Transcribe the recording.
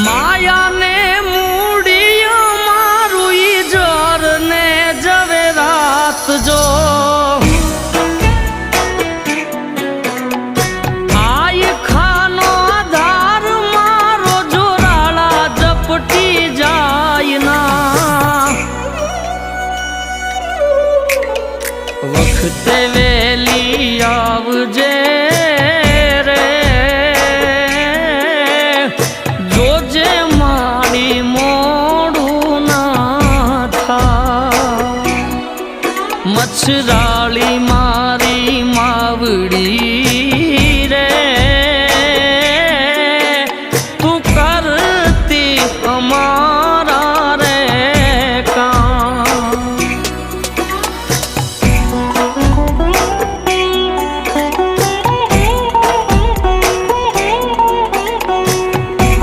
માયાને મૂડી મારું ઈ જરને જવે રાત જો આય ખાનો આધાર મારો જોરાળા ઝપટી જાય ના વખતે વેલી આવજે મચ્છરા